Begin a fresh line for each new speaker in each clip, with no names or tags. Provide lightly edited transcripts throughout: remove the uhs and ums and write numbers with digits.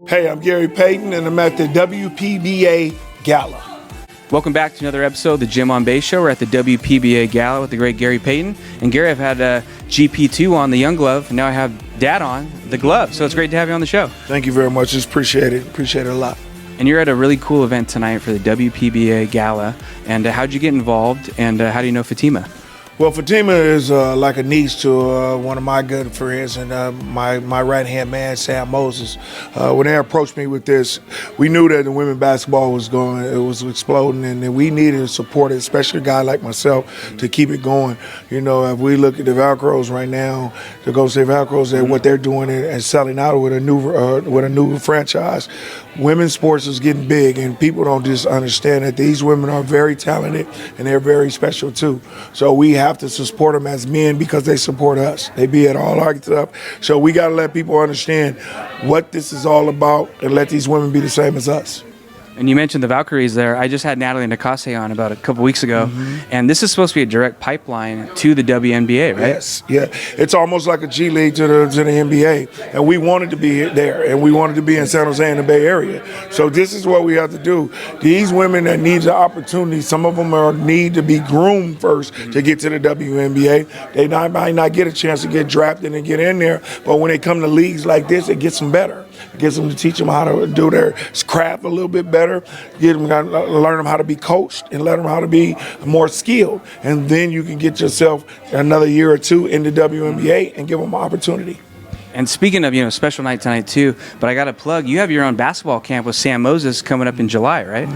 Hey, I'm Gary Payton, and I'm at the WPBA Gala.
Welcome back to another episode of the Jim on Base Show. We're at the WPBA Gala with the great Gary Payton. And Gary, I've had GP2 on the young glove, and now I have Dad on the glove. So it's great to have you on the show.
Thank you very much. Just appreciate it. Appreciate it a lot.
And you're at a really cool event tonight for the WPBA Gala. And how'd you get involved, and how do you know Fatima?
Well, Fatima is like a niece to one of my good friends and my right-hand man, Sam Moses. When they approached me with this, we knew that the women's basketball was exploding, and we needed to support it, especially a guy like myself, to keep it going. You know, if we look at the Velcros right now, the Golden State Velcros, and what they're doing and selling out with a new franchise, women's sports is getting big, and people don't just understand that these women are very talented and they're very special too. So we have to support them as men because they support us. They be at all our stuff. So we got to let people understand what this is all about and let these women be the same as us.
And you mentioned the Valkyries there. I just had Natalie Nakase on about a couple weeks ago, and this is supposed to be a direct pipeline to the WNBA, right?
Yes, yeah. It's almost like a G League to the NBA, and we wanted to be there, and we wanted to be in San Jose in the Bay Area. So this is what we have to do. These women that need the opportunity, some of them need to be groomed first to get to the WNBA. They might not get a chance to get drafted and get in there, but when they come to leagues like this, it gets them better. It gets them to teach them how to do their craft a little bit better. Learn them how to be coached and let them how to be more skilled. And then you can get yourself another year or two in the WNBA and give them an opportunity.
And speaking of, special night tonight too, but I got to plug, you have your own basketball camp with Sam Moses coming up in July, right?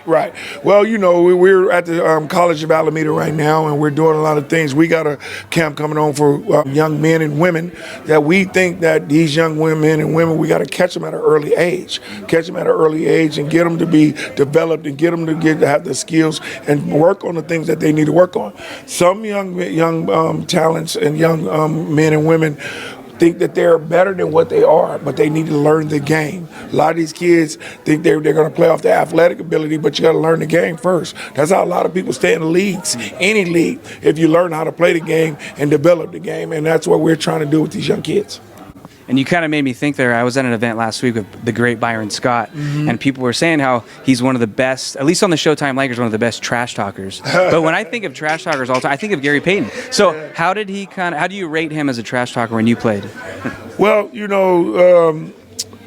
Right. Well, we're at the College of Alameda right now, and we're doing a lot of things. We got a camp coming on for young men and women that we think that these young women and women, we got to catch them at an early age. Catch them at an early age and get them to be developed and get them to have the skills and work on the things that they need to work on. Some young talents and young men and women think that they're better than what they are, but they need to learn the game. A lot of these kids think they're going to play off their athletic ability, but you got to learn the game first. That's how a lot of people stay in the leagues, any league, if you learn how to play the game and develop the game, and that's what we're trying to do with these young kids.
And you kind of made me think there. I was at an event last week with the great Byron Scott, and people were saying how he's one of the best, at least on the Showtime Lakers, one of the best trash talkers. But when I think of trash talkers all the time, I think of Gary Payton. So how do you rate him as a trash talker when you played?
Well,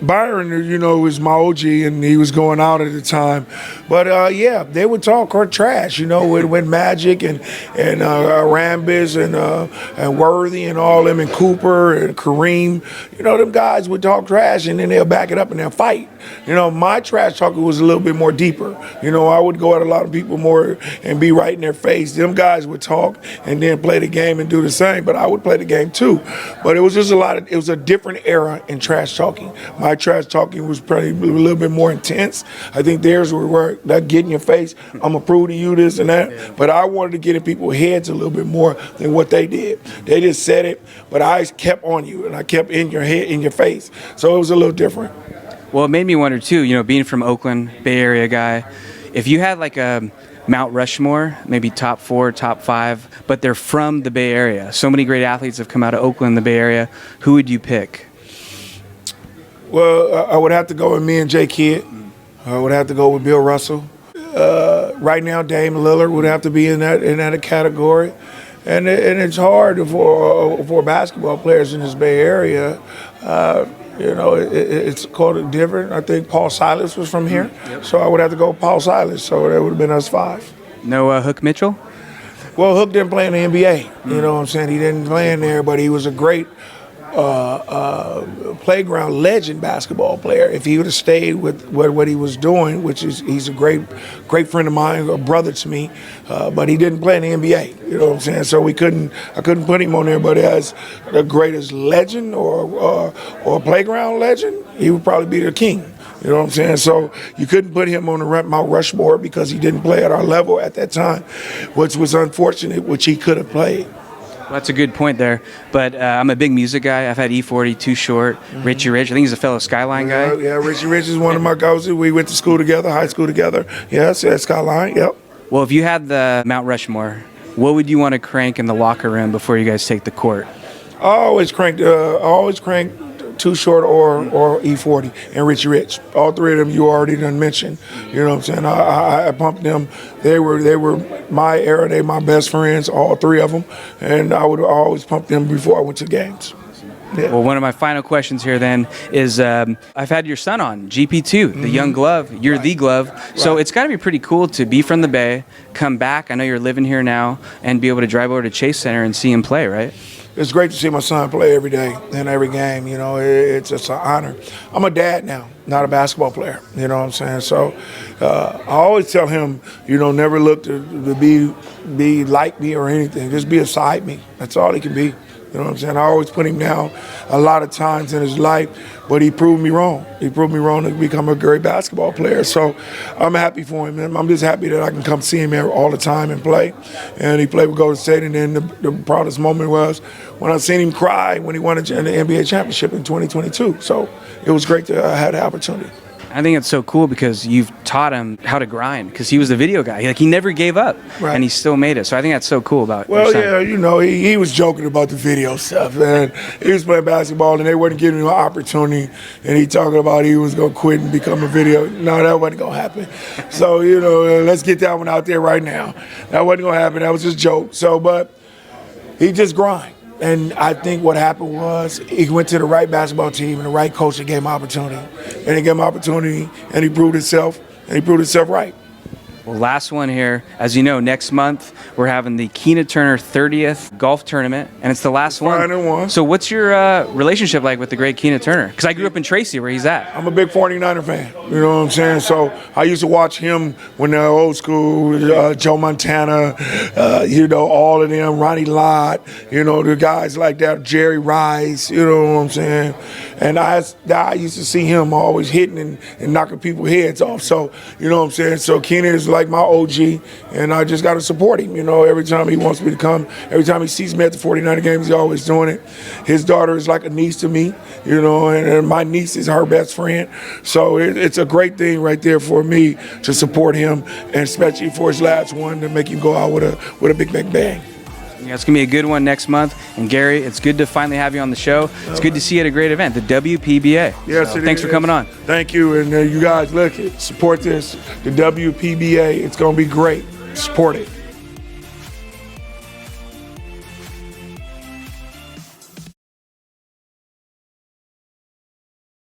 Byron, was my OG, and he was going out at the time. But, they would talk trash, with Magic and Rambis and Worthy and all them, and Cooper and Kareem. Them guys would talk trash, and then they'll back it up and they'll fight. My trash talking was a little bit more deeper. I would go at a lot of people more and be right in their face. Them guys would talk and then play the game and do the same, but I would play the game too. But it was just it was a different era in trash talking. My trash talking was probably a little bit more intense. I think theirs were that get in your face, I'm going to prove to you this and that. But I wanted to get in people's heads a little bit more than what they did. They just said it, but I kept on you, and I kept in your head, in your face. So it was a little different.
Well, it made me wonder too, being from Oakland, Bay Area guy, if you had like a Mount Rushmore, maybe top 4, top 5, but they're from the Bay Area. So many great athletes have come out of Oakland, the Bay Area. Who would you pick?
Well, I would have to go with me and Jay Kidd. I would have to go with Bill Russell. Right now, Dame Lillard would have to be in that category. And it's hard for basketball players in this Bay Area. It's called different. I think Paul Silas was from here. Yep. So I would have to go with Paul Silas. So that would have been us 5.
No Hook Mitchell?
Well, Hook didn't play in the NBA. You know what I'm saying? He didn't play in there, but he was a great playground legend basketball player. If he would have stayed with what he was doing, which is he's a great friend of mine, a brother to me, but he didn't play in the NBA. You know what I'm saying? So I couldn't put him on there. But as the greatest legend or playground legend, he would probably be the king. You know what I'm saying? So you couldn't put him on the Mount Rushmore because he didn't play at our level at that time, which was unfortunate, which he could have played.
Well, that's a good point there. But I'm a big music guy. I've had E40, Too Short, Richie Rich. I think he's a fellow Skyline guy.
Yeah, Richie Rich is one of my guys. We went to school together, high school together. Yes, at Skyline, yep.
Well, if you had the Mount Rushmore, what would you want to crank in the locker room before you guys take the court?
I always cranked Too Short or E40, and Richie Rich. All three of them you already done mentioned. You know what I'm saying? I pumped them. They were my era. They my best friends, all three of them, and I would always pump them before I went to games. Yeah.
Well, one of my final questions here then is I've had your son on, GP2, the young glove. You're the glove. So it's got to be pretty cool to be from the Bay, come back. I know you're living here now, and be able to drive over to Chase Center and see him play, right?
It's great to see my son play every day and every game. You know, it's just an honor. I'm a dad now, not a basketball player. You know what I'm saying? So I always tell him, you know, never look to be like me or anything. Just be beside me. That's all he can be. You know what I'm saying? I always put him down a lot of times in his life, but he proved me wrong. He proved me wrong to become a great basketball player. So I'm happy for him. And I'm just happy that I can come see him here all the time and play. And he played with Golden State. And then the proudest moment was when I seen him cry when he won the NBA championship in 2022. So it was great to have the opportunity.
I think it's so cool because you've taught him how to grind because he was the video guy. He never gave up, and he still made it. So I think that's so cool about your son.
Yeah, you know, he was joking about the video stuff, and he was playing basketball, and they wasn't giving him an opportunity, and he talking about he was going to quit and become a video. No, that wasn't going to happen. So, you know, let's get that one out there right now. That wasn't going to happen. That was just a joke. So, but he just grind. And I think what happened was he went to the right basketball team and the right coach that gave him opportunity. And he gave him opportunity, and he proved himself, right.
Well, last one here. As you know, next month we're having the Keena Turner 30th golf tournament, and it's the last one.
Final.
So what's your relationship like with the great Keena Turner? Because I grew up in Tracy, where he's at.
I'm a big 49er fan. You know what I'm saying? So I used to watch him when they're old school, Joe Montana, you know, all of them, Ronnie Lott, you know, the guys like that, Jerry Rice, you know what I'm saying? And I used to see him always hitting and knocking people's heads off. So, you know what I'm saying? So Keena is like my OG, and I just got to support him. You know, every time he wants me to come, every time he sees me at the 49er games, he's always doing it. His daughter is like a niece to me, you know, and my niece is her best friend. So it's a great thing right there for me to support him, and especially for his last one to make him go out with a big bang.
Yeah, it's going to be a good one next month. And Gary, it's good to finally have you on the show. It's good to see you at a great event, the WPBA.
Yes,
so thanks for coming on.
Thank you. And you guys, look, support this, the WPBA. It's going to be great. Support it.